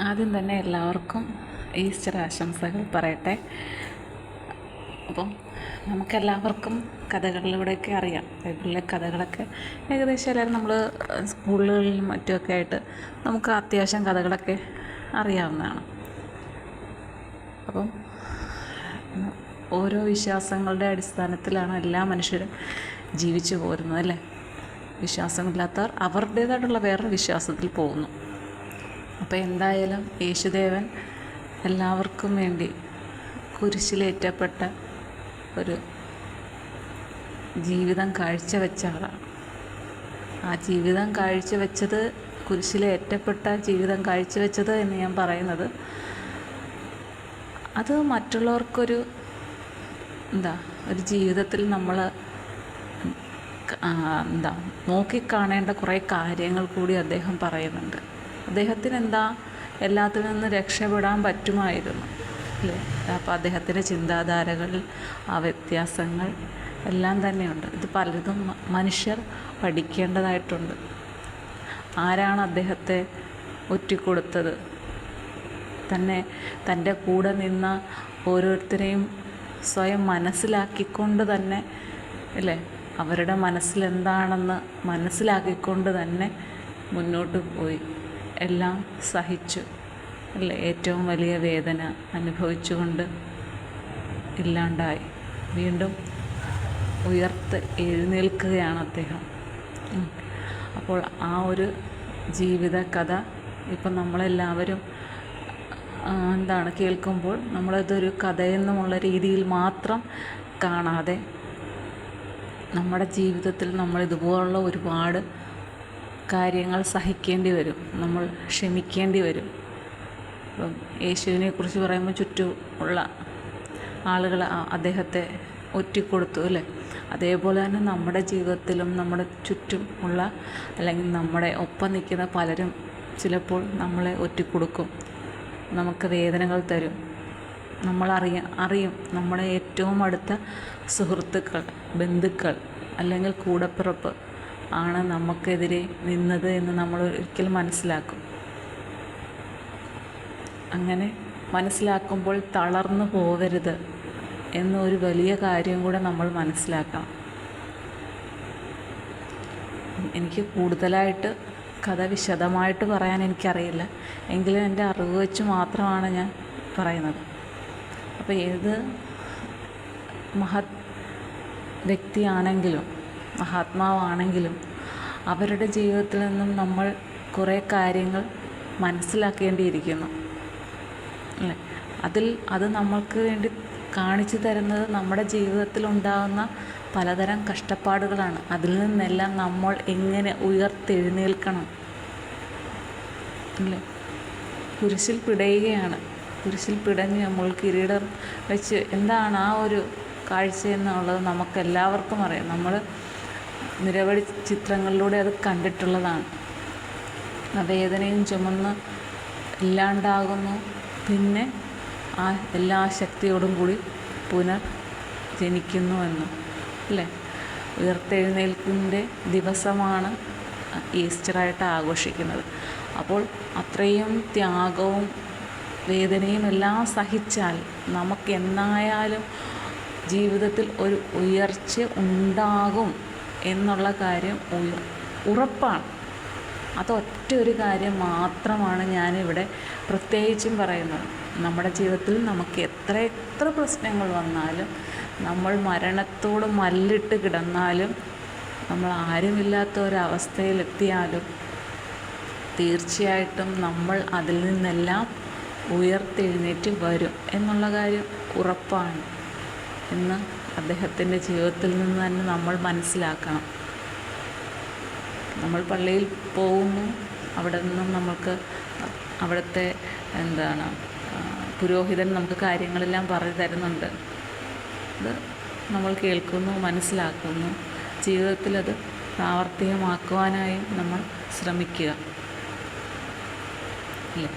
ആദ്യം തന്നെ എല്ലാവർക്കും ഈസ്റ്റർ ആശംസകൾ പറയട്ടെ. അപ്പം നമുക്കെല്ലാവർക്കും കഥകളിലൂടെയൊക്കെ അറിയാം. ബൈബിളിലെ കഥകളൊക്കെ ഏകദേശം എല്ലാവരും നമ്മൾ സ്കൂളുകളിലും മറ്റുമൊക്കെ ആയിട്ട് നമുക്ക് അത്യാവശ്യം കഥകളൊക്കെ അറിയാവുന്നതാണ്. അപ്പം ഓരോ വിശ്വാസങ്ങളുടെ അടിസ്ഥാനത്തിലാണ് എല്ലാ മനുഷ്യരും ജീവിച്ചു പോരുന്നത്, അല്ലേ? വിശ്വാസമില്ലാത്തവർ അവരുടേതായിട്ടുള്ള വേറൊരു വിശ്വാസത്തിൽ പോകുന്നു. അപ്പോൾ എന്തായാലും യേശുദേവൻ എല്ലാവർക്കും വേണ്ടി കുരിശിലേറ്റപ്പെട്ട ഒരു ജീവിതം കാഴ്ചവെച്ച ആളാണ്. ആ ജീവിതം കാഴ്ചവെച്ചത്, കുരിശിലേറ്റപ്പെട്ട ജീവിതം കാഴ്ചവെച്ചത് എന്ന് ഞാൻ പറയുന്നത്, അത് മറ്റുള്ളവർക്കൊരു ഒരു ജീവിതത്തിൽ നമ്മൾ നോക്കിക്കാണേണ്ട കുറേ കാര്യങ്ങൾ കൂടി അദ്ദേഹം പറയുന്നുണ്ട്. അദ്ദേഹത്തിന് എല്ലാത്തിൽ നിന്ന് രക്ഷപ്പെടാൻ പറ്റുമായിരുന്നു, അല്ലേ? അപ്പോൾ അദ്ദേഹത്തിൻ്റെ ചിന്താധാരകളിൽ ആ വ്യത്യാസങ്ങൾ എല്ലാം തന്നെയുണ്ട്. ഇത് പലതും മനുഷ്യർ പഠിക്കേണ്ടതായിട്ടുണ്ട്. ആരാണ് അദ്ദേഹത്തെ ഒറ്റിക്കൊടുത്തത്? തൻ്റെ കൂടെ നിന്ന ഓരോരുത്തരെയും സ്വയം മനസ്സിലാക്കിക്കൊണ്ട് തന്നെ, അല്ലേ, അവരുടെ മനസ്സിലെന്താണെന്ന് മനസ്സിലാക്കിക്കൊണ്ട് തന്നെ മുന്നോട്ട് പോയി എല്ലാം സഹിച്ചു, അല്ലേ? ഏറ്റവും വലിയ വേദന അനുഭവിച്ചുകൊണ്ട് ഇല്ലാണ്ടായി വീണ്ടും എഴുന്നേൽക്കുകയാണ് അദ്ദേഹം. അപ്പോൾ ആ ഒരു ജീവിത കഥ ഇപ്പം നമ്മളെല്ലാവരും കേൾക്കുമ്പോൾ നമ്മളതൊരു കഥയെന്നുമുള്ള രീതിയിൽ മാത്രം കാണാതെ, നമ്മുടെ ജീവിതത്തിൽ നമ്മൾ ഇതുപോലുള്ള ഒരുപാട് കാര്യങ്ങൾ സഹിക്കേണ്ടി വരും, നമ്മൾ ക്ഷമിക്കേണ്ടി വരും. ഇപ്പം യേശുവിനെ കുറിച്ച് പറയുമ്പോൾ ചുറ്റുമുള്ള ആളുകൾ അദ്ദേഹത്തെ ഒറ്റിക്കൊടുത്തു, അല്ലേ? അതേപോലെ തന്നെ നമ്മുടെ ജീവിതത്തിലും നമ്മുടെ ചുറ്റും ഉള്ള, അല്ലെങ്കിൽ നമ്മുടെ ഒപ്പം നിൽക്കുന്ന പലരും ചിലപ്പോൾ നമ്മളെ ഒറ്റിക്കൊടുക്കും, നമുക്ക് വേദനകൾ തരും. അറിയും നമ്മുടെ ഏറ്റവും അടുത്ത സുഹൃത്തുക്കൾ, ബന്ധുക്കൾ അല്ലെങ്കിൽ കൂടപ്പിറപ്പ് ആണ് നമുക്കെതിരെ നിന്നത് എന്ന് നമ്മൾ ഒരിക്കലും മനസ്സിലാക്കും. അങ്ങനെ മനസ്സിലാക്കുമ്പോൾ തളർന്നു പോകരുത് എന്നൊരു വലിയ കാര്യം കൂടെ നമ്മൾ മനസ്സിലാക്കണം. എനിക്ക് കൂടുതലായിട്ട് കഥ വിശദമായിട്ട് പറയാൻ എനിക്കറിയില്ല, എങ്കിലും എൻ്റെ അറിവ് വെച്ച് മാത്രമാണ് ഞാൻ പറയുന്നത്. അപ്പോൾ ഏത് മഹത് വ്യക്തിയാണെങ്കിലും മഹാത്മാവാണെങ്കിലും അവരുടെ ജീവിതത്തിൽ നിന്നും നമ്മൾ കുറേ കാര്യങ്ങൾ മനസ്സിലാക്കേണ്ടിയിരിക്കുന്നു, അല്ലേ? അത് നമ്മൾക്ക് വേണ്ടി കാണിച്ചു തരുന്നത് നമ്മുടെ ജീവിതത്തിൽ ഉണ്ടാകുന്ന പലതരം കഷ്ടപ്പാടുകളാണ്. അതിൽ നിന്നെല്ലാം നമ്മൾ എങ്ങനെ ഉയർത്തെഴുന്നേൽക്കണം, അല്ലേ? കുരിശിൽ പിടയുകയാണ്. കുരിശിൽ പിടഞ്ഞ് നമ്മൾ കിരീടം വെച്ച് എന്താണ് ആ ഒരു കാഴ്ച എന്നുള്ളത് നമുക്കെല്ലാവർക്കും അറിയാം. നമ്മൾ നിരവധി ചിത്രങ്ങളിലൂടെ അത് കണ്ടിട്ടുള്ളതാണ്. ആ വേദനയും ചുമന്ന് ഇല്ലാണ്ടാകുന്നു, പിന്നെ ആ എല്ലാ ശക്തിയോടും കൂടി ജനിക്കുന്നു എന്ന്, അല്ലേ? ഉയർത്തെഴുന്നേൽപ്പിൻ്റെ ദിവസമാണ് ഈസ്റ്ററായിട്ട് ആഘോഷിക്കുന്നത്. അപ്പോൾ അത്രയും ത്യാഗവും വേദനയും എല്ലാം സഹിച്ചാൽ നമുക്ക് എന്നായാലും ജീവിതത്തിൽ ഒരു ഉയർച്ച ഉണ്ടാകും എന്നുള്ള കാര്യം ഉറപ്പാണ്. അതൊറ്റ ഒരു കാര്യം മാത്രമാണ് ഞാനിവിടെ പ്രത്യേകിച്ചും പറയുന്നത്. നമ്മുടെ ജീവിതത്തിൽ നമുക്ക് എത്ര പ്രശ്നങ്ങൾ വന്നാലും, നമ്മൾ മരണത്തോട് മല്ലിട്ട് കിടന്നാലും, നമ്മൾ ആരുമില്ലാത്ത ഒരവസ്ഥയിലെത്തിയാലും തീർച്ചയായിട്ടും നമ്മൾ അതിൽ നിന്നെല്ലാം ഉയർത്തെഴുന്നേറ്റ് വരും എന്നുള്ള കാര്യം ഉറപ്പാണ് എന്ന് അദ്ദേഹത്തിൻ്റെ ജീവിതത്തിൽ നിന്ന് തന്നെ നമ്മൾ മനസ്സിലാക്കണം. നമ്മൾ പള്ളിയിൽ പോകുന്നു, അവിടെ നിന്നും നമുക്ക് അവിടുത്തെ പുരോഹിതൻ നമുക്ക് കാര്യങ്ങളെല്ലാം പറഞ്ഞു തരുന്നുണ്ട്. അത് നമ്മൾ കേൾക്കുന്നു, മനസ്സിലാക്കുന്നു, ജീവിതത്തിൽ അത് പ്രാവർത്തികമാക്കുവാനായും നമ്മൾ ശ്രമിക്കുക, അല്ലേ?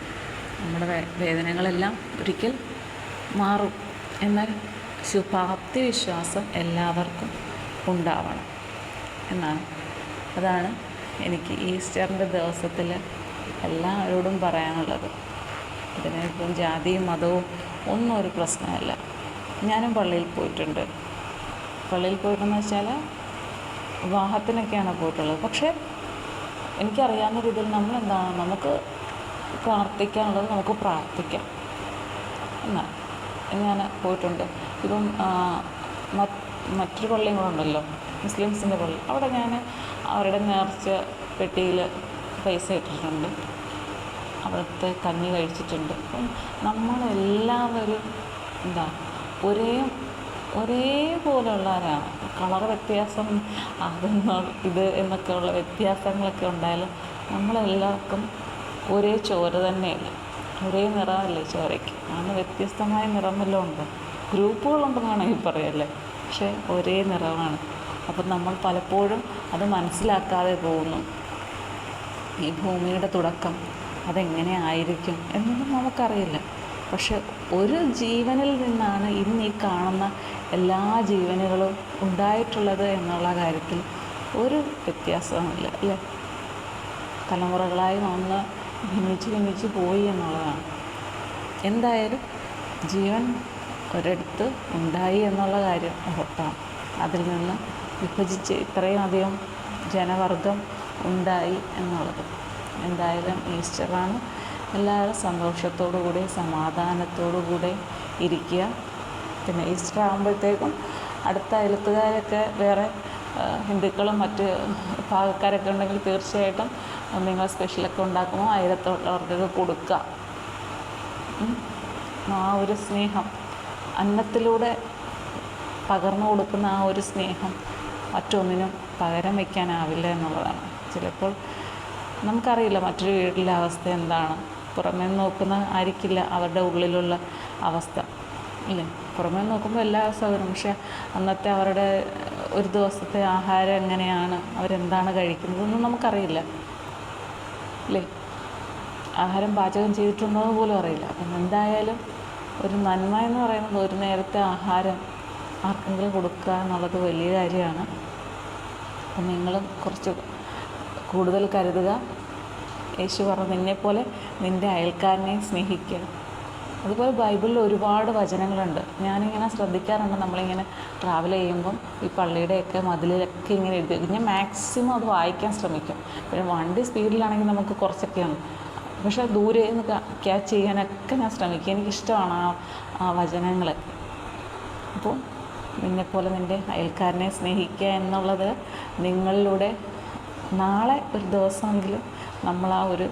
നമ്മുടെ വേദനകളെല്ലാം ഒരിക്കൽ മാറും എന്നാൽ ശുഭാപ്തി വിശ്വാസം എല്ലാവർക്കും ഉണ്ടാവണം എന്നാണ്. അതാണ് എനിക്ക് ഈസ്റ്ററിൻ്റെ ദിവസത്തിൽ എല്ലാവരോടും പറയാനുള്ളത്. ഇതിനിപ്പം ജാതിയും മതവും ഒന്നും ഒരു പ്രശ്നമല്ല. ഞാനും പള്ളിയിൽ പോയിട്ടുണ്ട്. പള്ളിയിൽ പോയിട്ടെന്ന് വെച്ചാൽ വിവാഹത്തിനൊക്കെയാണ് പോയിട്ടുള്ളത്. പക്ഷേ എനിക്കറിയാവുന്ന രീതിയിൽ നമ്മളെന്താണ്, നമുക്ക് പ്രാർത്ഥിക്കാനുള്ളത് നമുക്ക് പ്രാർത്ഥിക്കാം എന്നാൽ ഞാൻ പോയിട്ടുണ്ട്. ഇപ്പം മറ്റൊരു പള്ളിയും കൂടെ ഉണ്ടല്ലോ, മുസ്ലിംസിൻ്റെ പള്ളി. അവിടെ ഞാൻ അവരുടെ നേർച്ച പെട്ടിയിൽ പൈസ ഇട്ടിട്ടുണ്ട്, അവിടുത്തെ കഞ്ഞി കഴിച്ചിട്ടുണ്ട്. അപ്പം നമ്മളെല്ലാവരും ഒരേപോലെയുള്ളവരാണ്. കളർ വ്യത്യാസം ഇത് എന്നൊക്കെയുള്ള വ്യത്യാസങ്ങളൊക്കെ ഉണ്ടായാലും നമ്മളെല്ലാവർക്കും ഒരേ ചോര തന്നെയല്ല, ഒരേ നിറമല്ലേ ചോരയ്ക്ക്. അങ്ങനെ വ്യത്യസ്തമായ നിറം വല്ലതും ഉണ്ട്, ഗ്രൂപ്പുകളുണ്ടെന്ന് വേണമെങ്കിൽ പറയല്ലേ, പക്ഷേ ഒരേ നിറമാണ്. അപ്പം നമ്മൾ പലപ്പോഴും അത് മനസ്സിലാക്കാതെ പോകുന്നു. ഈ ഭൂമിയുടെ തുടക്കം അതെങ്ങനെ ആയിരിക്കും എന്നൊന്നും നമുക്കറിയില്ല. പക്ഷെ ഒരു ജീവനിൽ നിന്നാണ് ഇന്ന് ഈ കാണുന്ന എല്ലാ ജീവനുകളും ഉണ്ടായിട്ടുള്ളത് എന്നുള്ള കാര്യത്തിൽ ഒരു വ്യത്യാസവുമില്ല, അല്ലേ? തലമുറകളായി നമ്മൾ ഭിന്നിച്ച് പോയി എന്നുള്ളതാണ്. എന്തായാലും ജീവൻ ഒരിടത്ത് ഉണ്ടായി എന്നുള്ള കാര്യം ഉറപ്പാണ്. അതിൽ നിന്ന് വിഭജിച്ച് ഇത്രയും അധികം ജനവർഗം ഉണ്ടായി എന്നുള്ളത്. എന്തായാലും ഈസ്റ്ററാണ്. എല്ലാവരും സന്തോഷത്തോടു കൂടി സമാധാനത്തോടു കൂടി ഇരിക്കുക. പിന്നെ ഈസ്റ്റർ ആകുമ്പോഴത്തേക്കും അടുത്ത അയലത്തുകാരൊക്കെ വേറെ ഹിന്ദുക്കളും മറ്റ് ഭാഗക്കാരൊക്കെ ഉണ്ടെങ്കിൽ തീർച്ചയായിട്ടും നിങ്ങൾ സ്പെഷ്യലൊക്കെ ഉണ്ടാക്കുമ്പോൾ അയലത്തുള്ളവർക്കൊക്കെ കൊടുക്കുക. ആ ഒരു സ്നേഹം അന്നത്തിലൂടെ പകർന്നു കൊടുക്കുന്ന ആ ഒരു സ്നേഹം മറ്റൊന്നിനും പകരം വയ്ക്കാനാവില്ല എന്നുള്ളതാണ്. ചിലപ്പോൾ നമുക്കറിയില്ല മറ്റൊരു വീട്ടിലെ അവസ്ഥ എന്താണ്, പുറമേ നോക്കുന്ന ആയിരിക്കില്ല അവരുടെ ഉള്ളിലുള്ള അവസ്ഥ, ഇല്ലേ? പുറമേ നോക്കുമ്പോൾ എല്ലാ സൗകര്യം, പക്ഷേ അന്നത്തെ അവരുടെ ഒരു ദിവസത്തെ ആഹാരം എങ്ങനെയാണ്, അവരെന്താണ് കഴിക്കുന്നതെന്നും നമുക്കറിയില്ല, അല്ലേ? ആഹാരം പാചകം ചെയ്തിട്ടുണ്ടോ എന്ന് പോലും അറിയില്ല. അപ്പം എന്തായാലും ഒരു നന്മ എന്ന് പറയുന്നത് ഒരു നേരത്തെ ആഹാരം ആർക്കെങ്കിലും കൊടുക്കുക എന്നുള്ളത് വലിയ കാര്യമാണ്. അപ്പം നിങ്ങളും കുറച്ച് കൂടുതൽ കരുതുക. യേശു പറഞ്ഞു, നിന്നെപ്പോലെ നിൻ്റെ അയൽക്കാരനെ സ്നേഹിക്കുക. അതുപോലെ ബൈബിളിൽ ഒരുപാട് വചനങ്ങളുണ്ട്. ഞാനിങ്ങനെ ശ്രദ്ധിക്കാറുണ്ട്, നമ്മളിങ്ങനെ ട്രാവൽ ചെയ്യുമ്പം ഈ പള്ളിയുടെയൊക്കെ മതിലിലൊക്കെ ഇങ്ങനെ എഴുതി. ഞാൻ മാക്സിമം അത് വായിക്കാൻ ശ്രമിക്കും. പിന്നെ വണ്ടി സ്പീഡിലാണെങ്കിൽ നമുക്ക് കുറച്ചൊക്കെയാണ്, പക്ഷേ ദൂരെ നിന്ന് ക്യാച്ച് ചെയ്യാനൊക്കെ ഞാൻ ശ്രമിക്കും. എനിക്കിഷ്ടമാണ് ആ വചനങ്ങൾ. അപ്പോൾ നിന്നെപ്പോലെ നിൻ്റെ അയൽക്കാരനെ സ്നേഹിക്കുക എന്നുള്ളത് നിങ്ങളിലൂടെ നാളെ ഒരു ദിവസമെങ്കിലും നമ്മൾ ആ ഒരു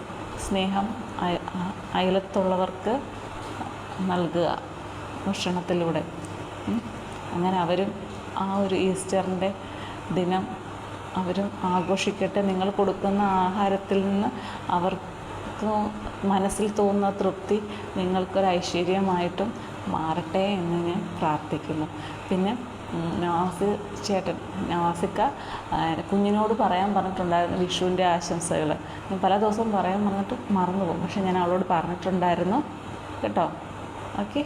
സ്നേഹം അയലത്തുള്ളവർക്ക് നൽകുക ഭക്ഷണത്തിലൂടെ. അങ്ങനെ അവരും ആ ഒരു ഈസ്റ്ററിൻ്റെ ദിനം അവരും ആഘോഷിക്കട്ടെ. നിങ്ങൾ കൊടുക്കുന്ന ആഹാരത്തിൽ നിന്ന് അവർക്ക് മനസ്സിൽ തോന്നുന്ന തൃപ്തി നിങ്ങൾക്കൊരു ഐശ്വര്യമായിട്ടും മാറട്ടെ എന്ന് ഞാൻ പ്രാർത്ഥിക്കുന്നു. പിന്നെ നവാസിക്ക കുഞ്ഞിനോട് പറയാൻ പറഞ്ഞിട്ടുണ്ടായിരുന്നു വിഷുവിൻ്റെ ആശംസകൾ. ഞാൻ പല ദിവസവും പറയാൻ പറഞ്ഞിട്ട് മറന്നു പോകും, പക്ഷെ ഞാൻ അവളോട് പറഞ്ഞിട്ടുണ്ടായിരുന്നു കേട്ടോ. ഓക്കെ.